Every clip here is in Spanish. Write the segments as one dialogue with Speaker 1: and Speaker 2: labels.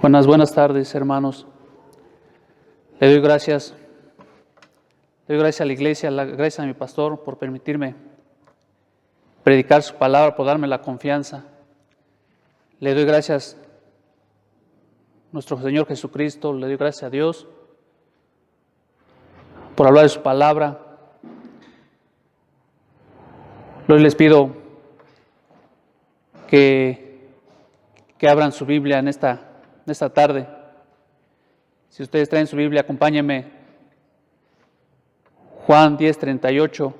Speaker 1: Buenas tardes, hermanos. Le doy gracias a la iglesia, gracias a mi pastor por permitirme predicar su palabra, por darme la confianza. Le doy gracias a nuestro Señor Jesucristo, le doy gracias a Dios por hablar de su palabra. Hoy les pido que abran su Biblia en esta tarde. Si ustedes traen su Biblia, acompáñenme. Juan 10:38.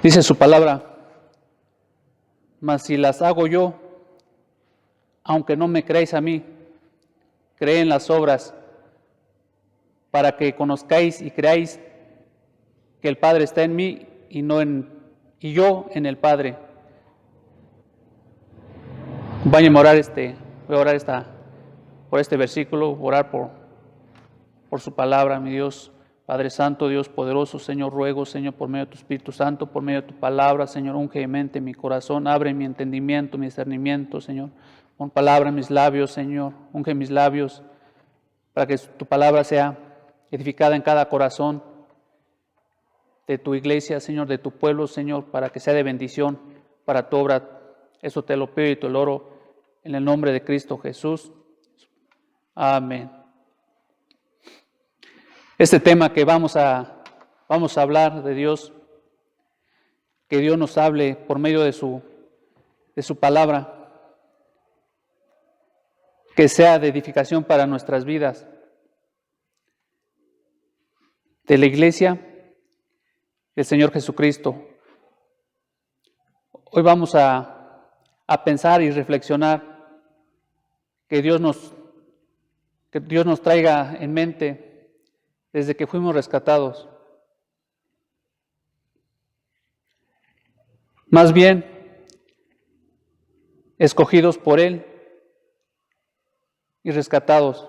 Speaker 1: Dice su palabra: mas si las hago yo, aunque no me creáis a mí, creed en las obras, para que conozcáis y creáis que el Padre está en mí y yo en el Padre. Acompáñenme a orar voy a orar por este versículo, orar por su palabra, mi Dios, Padre Santo, Dios poderoso. Señor, ruego, Señor, por medio de tu Espíritu Santo, por medio de tu palabra, Señor, unge mi mente, mi corazón, abre mi entendimiento, mi discernimiento, Señor. Pon palabra en mis labios, Señor, unge mis labios, para que tu palabra sea edificada en cada corazón de tu iglesia, Señor, de tu pueblo, Señor, para que sea de bendición para tu obra. Eso te lo pido y te lo oro en el nombre de Cristo Jesús. Amén. Este tema que vamos a hablar de Dios, que Dios nos hable por medio de su palabra, que sea de edificación para nuestras vidas, de la iglesia del Señor Jesucristo. Hoy vamos a pensar y reflexionar que Dios nos traiga en mente desde que fuimos rescatados. Más bien, escogidos por Él y rescatados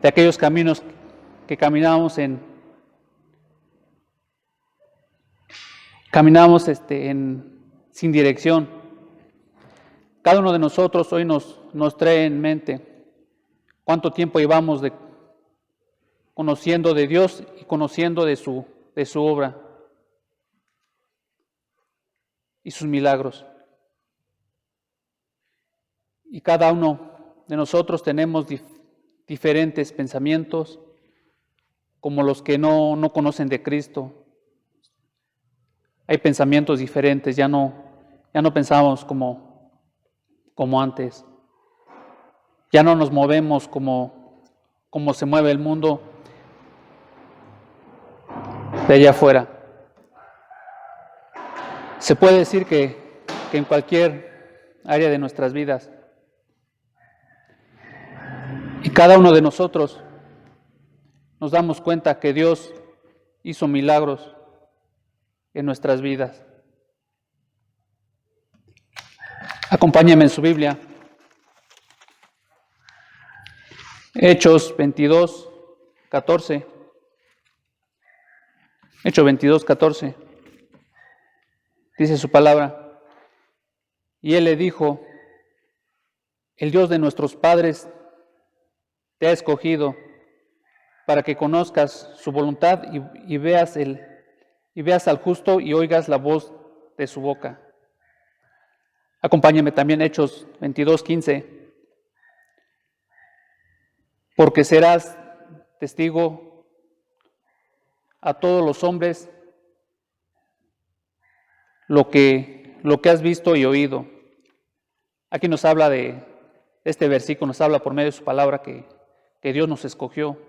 Speaker 1: de aquellos caminos que caminábamos sin dirección. Cada uno de nosotros hoy nos trae en mente cuánto tiempo llevamos conociendo de Dios y conociendo de su obra y sus milagros. Y cada uno de nosotros tenemos diferentes pensamientos, como los que no conocen de Cristo. Hay pensamientos diferentes, ya no pensamos como antes. Ya no nos movemos como se mueve el mundo de allá afuera. Se puede decir que en cualquier área de nuestras vidas, y cada uno de nosotros nos damos cuenta que Dios hizo milagros en nuestras vidas. Acompáñenme en su Biblia. Hechos 22:14. Hechos 22:14. Dice su palabra: y él le dijo: el Dios de nuestros padres te ha escogido para que conozcas su voluntad y veas al justo y oigas la voz de su boca. Acompáñame también Hechos 22:15. Porque serás testigo a todos los hombres lo que has visto y oído. Aquí nos habla de este versículo, nos habla por medio de su palabra que Dios nos escogió.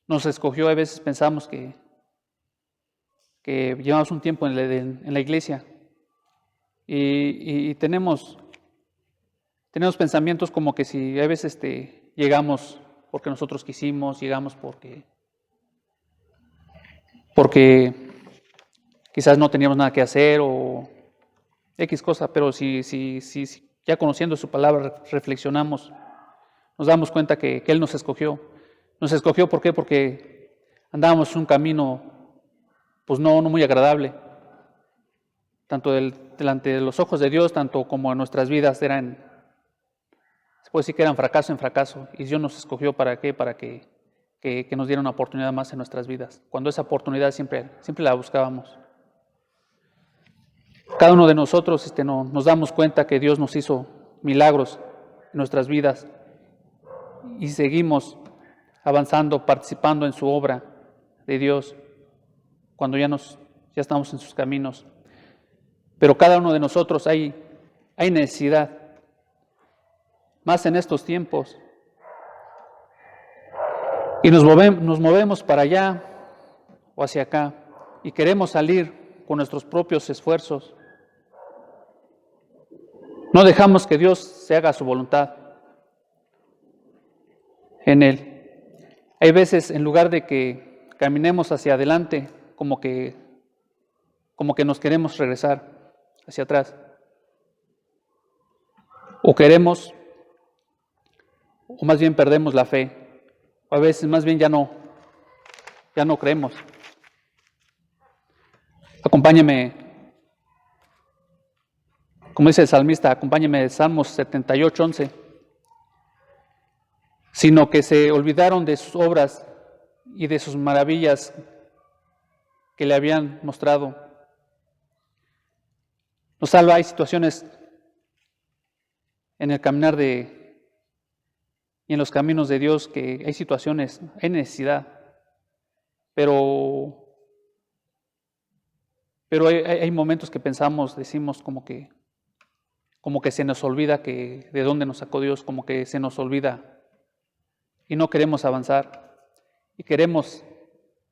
Speaker 1: Nos escogió. A veces pensamos que llevamos un tiempo en la iglesia y tenemos pensamientos como que si a veces llegamos porque nosotros quisimos, llegamos porque quizás no teníamos nada que hacer o X cosa, pero si ya conociendo su palabra reflexionamos, nos damos cuenta que Él nos escogió. Nos escogió, ¿por qué? Porque andábamos un camino pues no muy agradable. tanto delante de los ojos de Dios, tanto como en nuestras vidas, se puede decir que eran fracaso en fracaso, y Dios nos escogió ¿para qué? Para que nos diera una oportunidad más en nuestras vidas, cuando esa oportunidad siempre la buscábamos. Cada uno de nosotros nos damos cuenta que Dios nos hizo milagros en nuestras vidas y seguimos avanzando, participando en su obra de Dios cuando ya estamos en sus caminos. Pero cada uno de nosotros hay necesidad, más en estos tiempos, y nos movemos para allá o hacia acá y queremos salir con nuestros propios esfuerzos. No dejamos que Dios se haga su voluntad en Él. Hay veces, en lugar de que caminemos hacia adelante, como que nos queremos regresar hacia atrás. O más bien perdemos la fe. O a veces más bien ya no creemos. Acompáñame, como dice el salmista, acompáñame, Salmos 78, 11. Sino que se olvidaron de sus obras y de sus maravillas que le habían mostrado. Nos salva, hay situaciones en el caminar y en los caminos de Dios que hay situaciones, hay necesidad, pero hay momentos que decimos como que se nos olvida de dónde nos sacó Dios, como que se nos olvida y no queremos avanzar y queremos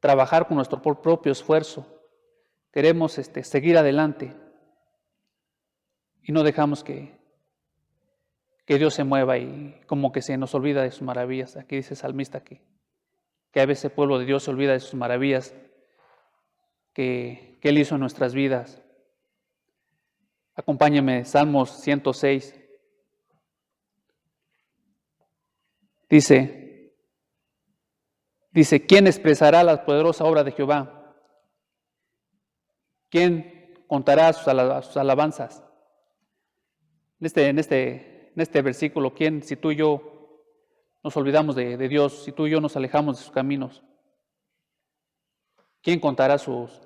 Speaker 1: trabajar con nuestro propio esfuerzo, queremos seguir adelante y no dejamos que Dios se mueva y como que se nos olvida de sus maravillas. Aquí dice el salmista que a veces el pueblo de Dios se olvida de sus maravillas que Él hizo en nuestras vidas. Acompáñame, Salmos 106. Dice, ¿quién expresará la poderosa obra de Jehová? ¿Quién contará sus alabanzas? En este versículo, si tú y yo nos olvidamos de Dios, si tú y yo nos alejamos de sus caminos, ¿quién contará sus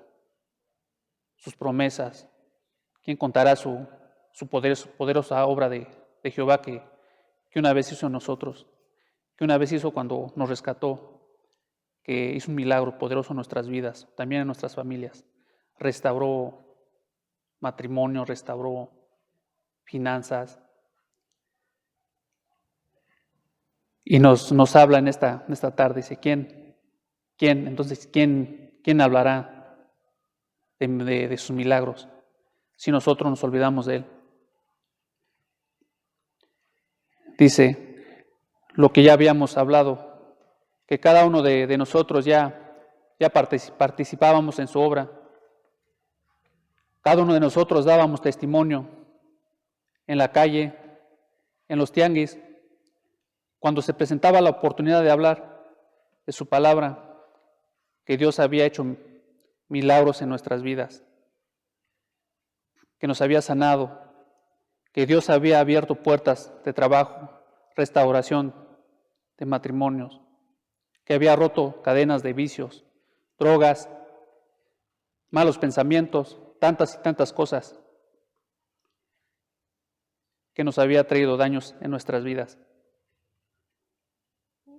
Speaker 1: promesas? ¿Quién contará su poderosa obra de Jehová que una vez hizo en nosotros, que una vez hizo cuando nos rescató, que hizo un milagro poderoso en nuestras vidas, también en nuestras familias? Restauró matrimonio, restauró finanzas. Y nos habla en esta tarde, dice, ¿quién hablará de sus milagros si nosotros nos olvidamos de Él? Dice, lo que ya habíamos hablado, que cada uno de nosotros ya participábamos en su obra. Cada uno de nosotros dábamos testimonio en la calle, en los tianguis, cuando se presentaba la oportunidad de hablar de su palabra, que Dios había hecho milagros en nuestras vidas, que nos había sanado, que Dios había abierto puertas de trabajo, restauración de matrimonios, que había roto cadenas de vicios, drogas, malos pensamientos, tantas y tantas cosas que nos había traído daños en nuestras vidas.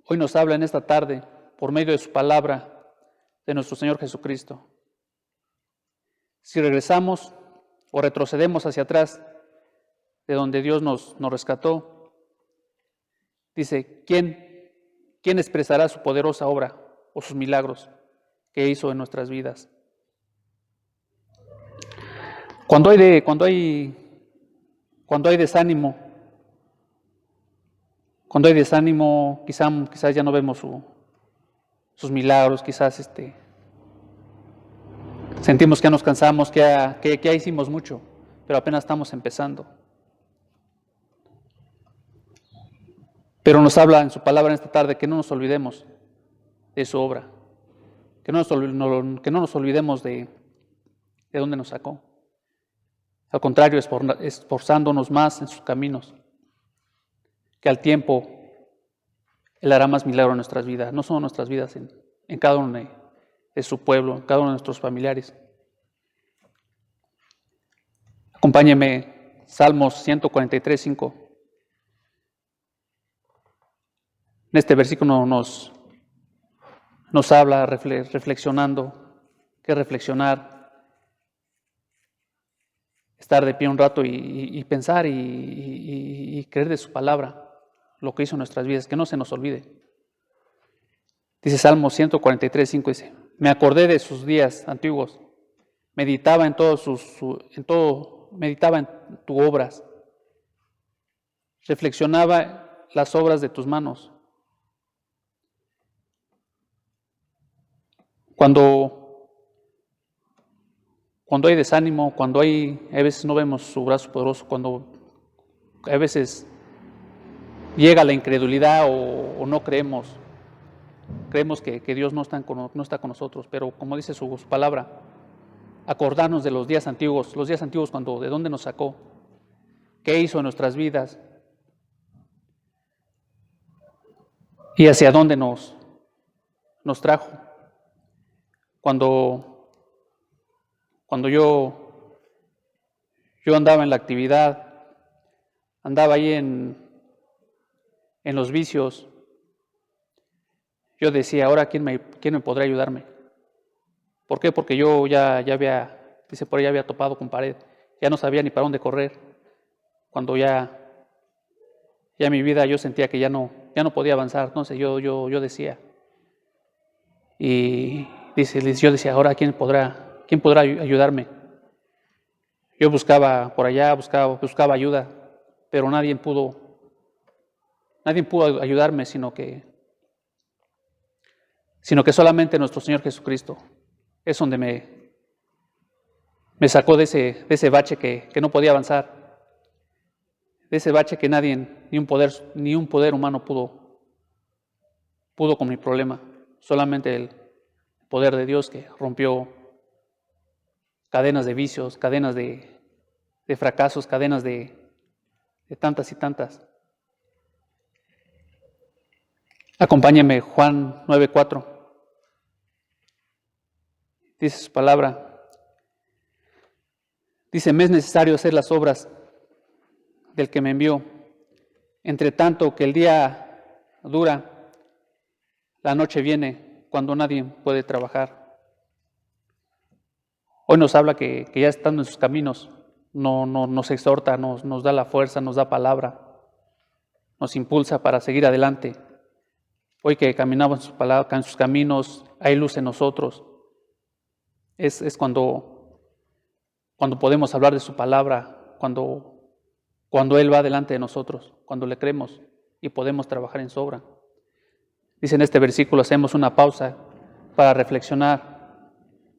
Speaker 1: Hoy nos habla en esta tarde, por medio de su palabra, de nuestro Señor Jesucristo. Si regresamos o retrocedemos hacia atrás de donde Dios nos rescató, dice, ¿quién expresará su poderosa obra o sus milagros que hizo en nuestras vidas? Cuando hay desánimo, quizás ya no vemos sus milagros, quizás sentimos que ya nos cansamos, que ya hicimos mucho, pero apenas estamos empezando. Pero nos habla en su palabra en esta tarde que no nos olvidemos de su obra, que no nos olvidemos de dónde nos sacó, Al contrario, esforzándonos más en sus caminos, que al tiempo Él hará más milagros en nuestras vidas, no solo en nuestras vidas, en cada uno de su pueblo, en cada uno de nuestros familiares. Acompáñeme, Salmos 143, 5. En este versículo nos habla reflexionando, que reflexionar, estar de pie un rato y pensar y creer de su palabra, lo que hizo en nuestras vidas, que no se nos olvide. Dice Salmos 143, 5, dice: me acordé de sus días antiguos, meditaba en meditaba en tus obras, reflexionaba las obras de tus manos. Cuando hay desánimo, cuando a veces no vemos su brazo poderoso, cuando a veces llega la incredulidad o no creemos que Dios no está con nosotros, pero como dice su palabra, acordarnos de los días antiguos cuando de dónde nos sacó, qué hizo en nuestras vidas y hacia dónde nos trajo. Cuando yo andaba en la actividad, andaba ahí en los vicios, yo decía, ahora ¿quién me podrá ayudarme? ¿Por qué? Porque yo ya había topado con pared, ya no sabía ni para dónde correr. Cuando ya mi vida yo sentía que ya no podía avanzar, entonces yo decía, y yo decía, ahora ¿quién podrá ayudarme? Yo buscaba por allá, buscaba ayuda, pero nadie pudo ayudarme, sino que solamente nuestro Señor Jesucristo es donde me sacó de ese bache que no podía avanzar, de ese bache que nadie, ni un poder humano pudo con mi problema, solamente el poder de Dios que rompió cadenas de vicios, cadenas de fracasos, cadenas de tantas y tantas. Acompáñame, Juan 9:4. Dice su palabra. Dice, me es necesario hacer las obras del que me envió. Entre tanto que el día dura, la noche viene cuando nadie puede trabajar. Hoy nos habla que ya estando en sus caminos, nos exhorta, nos da la fuerza, nos da palabra, nos impulsa para seguir adelante. Hoy que caminamos en su palabra, en sus caminos, hay luz en nosotros. Es cuando podemos hablar de su palabra, cuando Él va delante de nosotros, cuando le creemos y podemos trabajar en su obra. Dice en este versículo, hacemos una pausa para reflexionar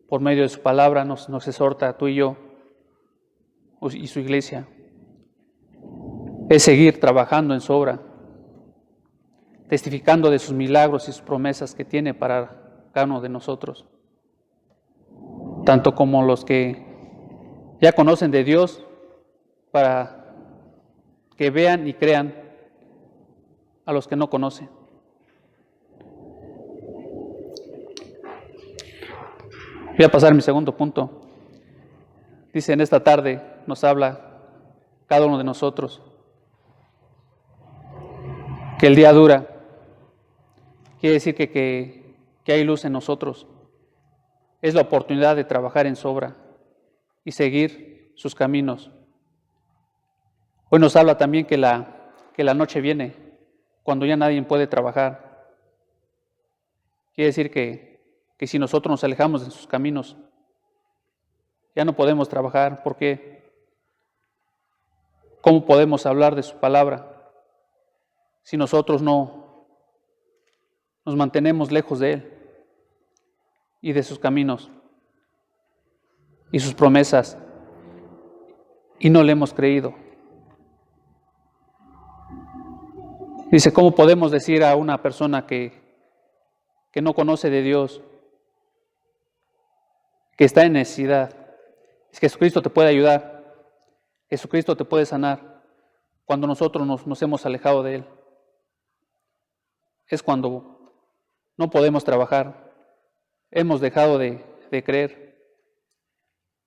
Speaker 1: por medio de su palabra, nos exhorta tú y yo y su iglesia. Es seguir trabajando en su obra, testificando de sus milagros y sus promesas que tiene para cada uno de nosotros, tanto como los que ya conocen de Dios, para que vean y crean a los que no conocen. Voy a pasar a mi segundo punto. Dice, en esta tarde nos habla cada uno de nosotros que el día dura. Quiere decir que hay luz en nosotros. Es la oportunidad de trabajar en su obra y seguir sus caminos. Hoy nos habla también que la noche viene cuando ya nadie puede trabajar. Quiere decir que si nosotros nos alejamos de sus caminos, ya no podemos trabajar. ¿Por qué? ¿Cómo podemos hablar de su palabra si nosotros no nos mantenemos lejos de Él y de sus caminos y sus promesas y no le hemos creído? Dice, ¿cómo podemos decir a una persona que no conoce de Dios, que está en necesidad, es que Jesucristo te puede ayudar? Jesucristo te puede sanar cuando nosotros nos hemos alejado de Él. Es cuando no podemos trabajar, hemos dejado de creer,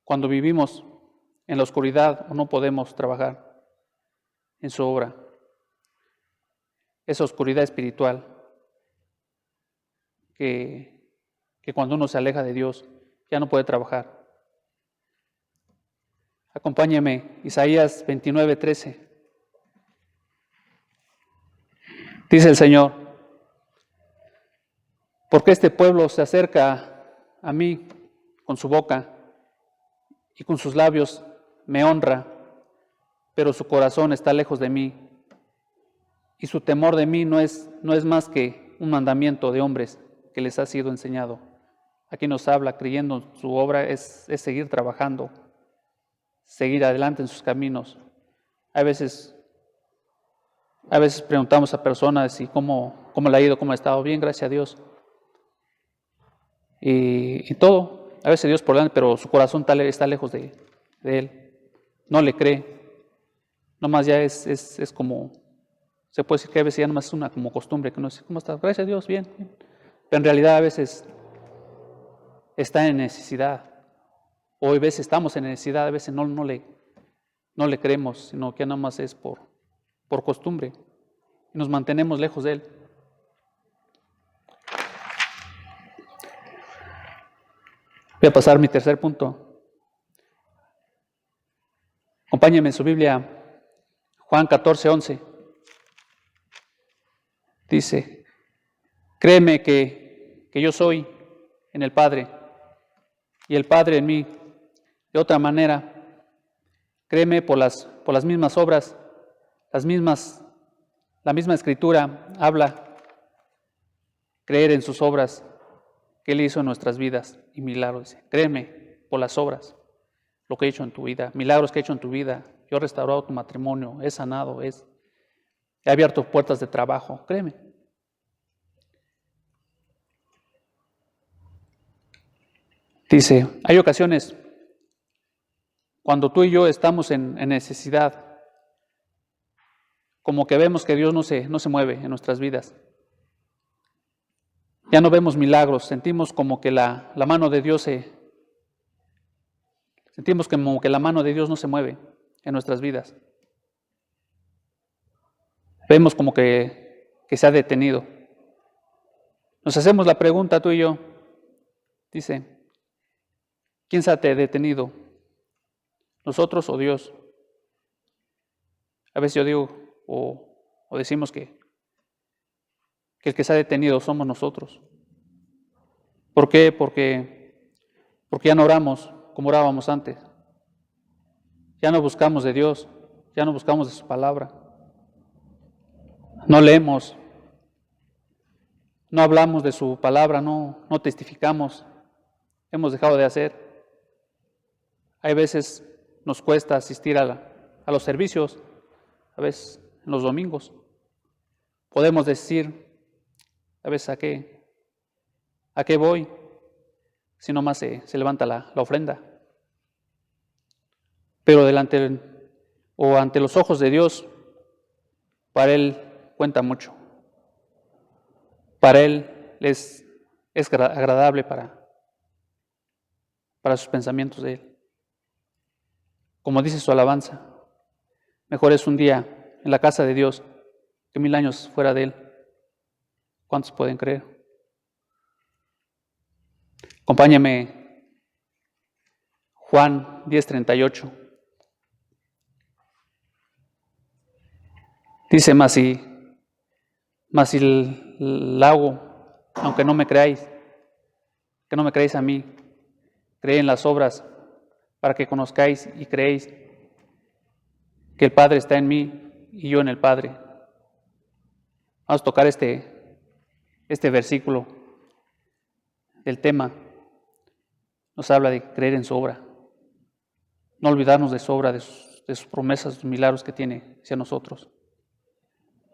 Speaker 1: cuando vivimos en la oscuridad o no podemos trabajar en su obra. Esa oscuridad espiritual que cuando uno se aleja de Dios ya no puede trabajar. Acompáñame, Isaías 29:13. Dice el Señor: porque este pueblo se acerca a mí con su boca y con sus labios me honra, pero su corazón está lejos de mí, y su temor de mí no es más que un mandamiento de hombres que les ha sido enseñado. Aquí nos habla, creyendo en su obra, es seguir trabajando, seguir adelante en sus caminos. A veces preguntamos a personas y cómo le ha ido, cómo ha estado. Bien, gracias a Dios. Y todo, a veces Dios por delante, pero su corazón está lejos de Él. No le cree. Nomás ya es como, se puede decir que a veces ya nomás es una como costumbre, que uno dice: ¿cómo estás? Gracias a Dios, bien. Pero en realidad a veces está en necesidad. O a veces estamos en necesidad, a veces no le creemos, sino que nada más es por costumbre. Y nos mantenemos lejos de Él. Voy a pasar a mi tercer punto. Acompáñenme en su Biblia, Juan 14:11. Dice: créeme que yo soy en el Padre y el Padre en mí. De otra manera, créeme por las mismas obras, la misma Escritura habla, creer en sus obras que Él hizo en nuestras vidas y milagros. Créeme por las obras, lo que he hecho en tu vida, milagros que he hecho en tu vida. Yo he restaurado tu matrimonio, he sanado, he abierto puertas de trabajo. Créeme. Dice, hay ocasiones cuando tú y yo estamos en necesidad, como que vemos que Dios no se mueve en nuestras vidas. Ya no vemos milagros, sentimos como que la mano de Dios sentimos como que la mano de Dios no se mueve en nuestras vidas. Vemos como que se ha detenido. Nos hacemos la pregunta tú y yo. Dice, ¿quién se ha detenido? ¿Nosotros o Dios? A veces yo digo o decimos que el que se ha detenido somos nosotros. ¿Por qué? Porque ya no oramos como orábamos antes. Ya no buscamos de Dios, ya no buscamos de su palabra. No leemos, no hablamos de su palabra, no testificamos. Hemos dejado de hacer. Hay veces nos cuesta asistir a los servicios, a veces en los domingos. Podemos decir, a veces, ¿a qué voy? Si nomás se levanta la ofrenda. Pero ante los ojos de Dios, para Él cuenta mucho. Para Él es agradable para sus pensamientos de Él. Como dice su alabanza, mejor es un día en la casa de Dios que 1000 años fuera de Él. ¿Cuántos pueden creer? Acompáñame, Juan 10:38. Dice, mas si la hago, aunque no me creáis, que no me creéis a mí, creed en las obras para que conozcáis y creéis que el Padre está en mí y yo en el Padre. Vamos a tocar este versículo del tema. Nos habla de creer en su obra, no olvidarnos de su obra, de sus promesas, de sus milagros que tiene hacia nosotros.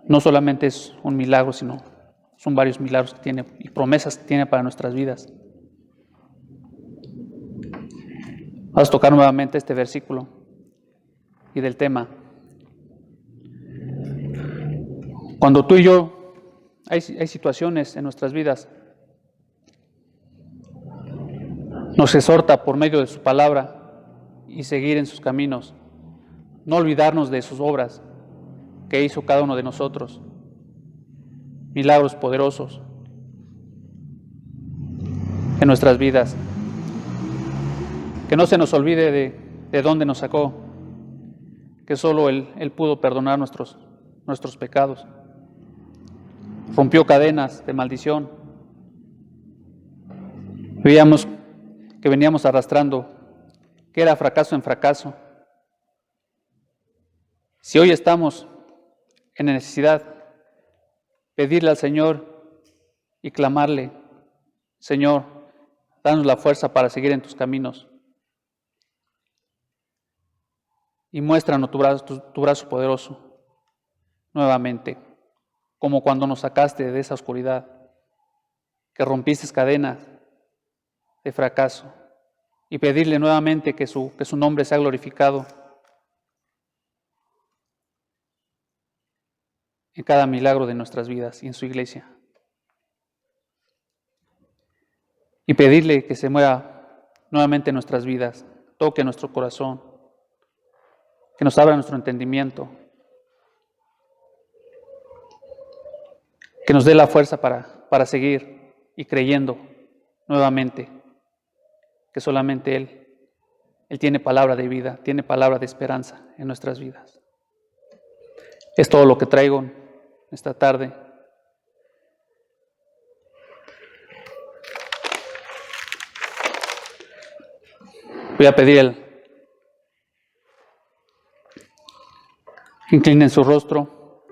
Speaker 1: No solamente es un milagro, sino son varios milagros que tiene y promesas que tiene para nuestras vidas. Vamos a tocar nuevamente este versículo. y del tema. Cuando tú y yo, hay situaciones en nuestras vidas, nos exhorta por medio de su palabra y seguir en sus caminos, no olvidarnos de sus obras que hizo cada uno de nosotros, milagros poderosos en nuestras vidas, que no se nos olvide de dónde nos sacó, que solo Él pudo perdonar nuestros pecados, rompió cadenas de maldición. Veíamos que veníamos arrastrando, que era fracaso en fracaso. Si hoy estamos en necesidad, pedirle al Señor y clamarle: Señor, danos la fuerza para seguir en tus caminos. Y muéstranos tu brazo poderoso nuevamente, como cuando nos sacaste de esa oscuridad, que rompiste cadenas de fracaso, y pedirle nuevamente que su nombre sea glorificado en cada milagro de nuestras vidas y en su iglesia. Y pedirle que se mueva nuevamente en nuestras vidas, toque nuestro corazón, que nos abra nuestro entendimiento, que nos dé la fuerza para seguir y creyendo nuevamente que solamente Él tiene palabra de vida, tiene palabra de esperanza en nuestras vidas. Es todo lo que traigo esta tarde. Voy a pedir que inclinen su rostro,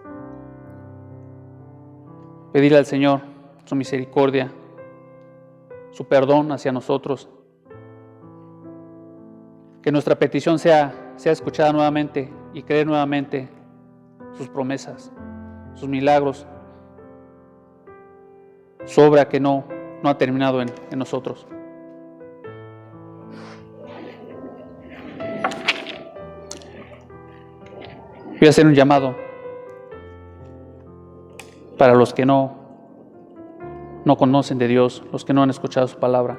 Speaker 1: pedirle al Señor su misericordia, su perdón hacia nosotros, que nuestra petición sea escuchada nuevamente y creer nuevamente sus promesas, sus milagros, su obra que no ha terminado en nosotros. Voy a hacer un llamado para los que no conocen de Dios, los que no han escuchado su palabra.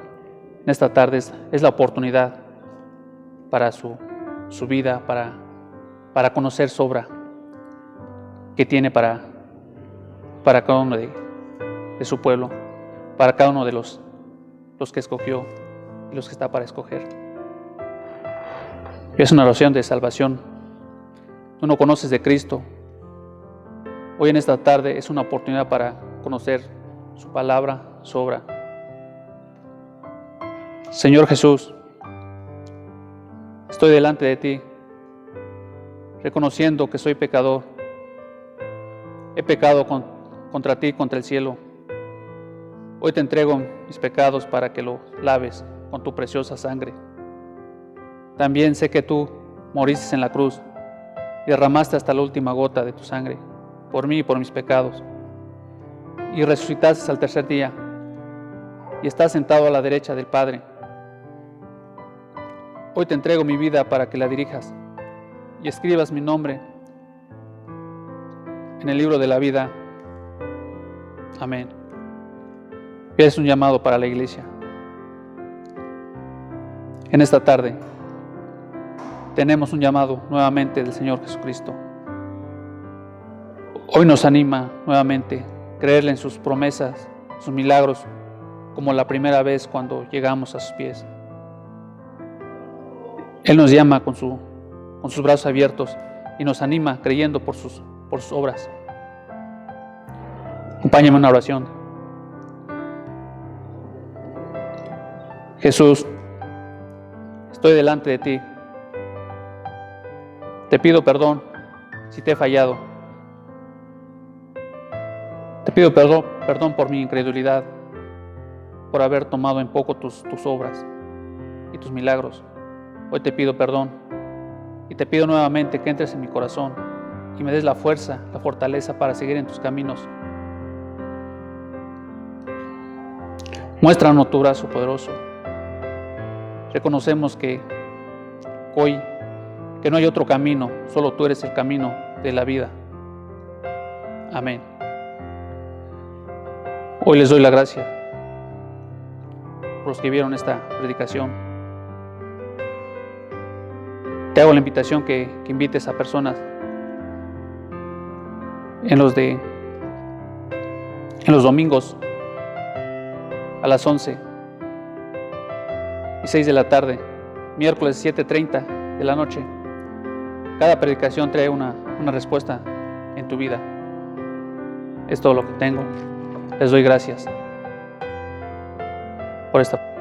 Speaker 1: En esta tarde es la oportunidad para su vida, para conocer su obra que tiene para cada uno de su pueblo, para cada uno de los que escogió y los que está para escoger. Es una oración de salvación. Tú no conoces de Cristo. Hoy en esta tarde es una oportunidad para conocer su palabra, su obra. Señor Jesús, estoy delante de ti, reconociendo que soy pecador. He pecado contra ti, contra el cielo. Hoy te entrego mis pecados para que los laves con tu preciosa sangre. También sé que tú moriste en la cruz y derramaste hasta la última gota de tu sangre por mí y por mis pecados, y resucitaste al tercer día y estás sentado a la derecha del Padre. Hoy te entrego mi vida para que la dirijas y escribas mi nombre en el libro de la vida. Amén. Es un llamado para la iglesia. En esta tarde tenemos un llamado nuevamente del Señor Jesucristo. Hoy nos anima nuevamente a creerle en sus promesas, sus milagros, como la primera vez cuando llegamos a sus pies. Él nos llama con sus brazos abiertos y nos anima creyendo por sus obras. Acompáñame en una oración. Jesús, estoy delante de ti. Te pido perdón si te he fallado. Te pido perdón por mi incredulidad, por haber tomado en poco tus obras y tus milagros. Hoy te pido perdón y te pido nuevamente que entres en mi corazón y me des la fuerza, la fortaleza para seguir en tus caminos. Muéstranos tu brazo poderoso. Reconocemos que hoy que no hay otro camino, solo tú eres el camino de la vida. Amén. Hoy les doy la gracia por los que vieron esta predicación. Te hago la invitación que invites a personas en los domingos a las 11 y 6 de la tarde, miércoles 7:30 de la noche. Cada predicación trae una respuesta en tu vida. Es todo lo que tengo. Les doy gracias por esta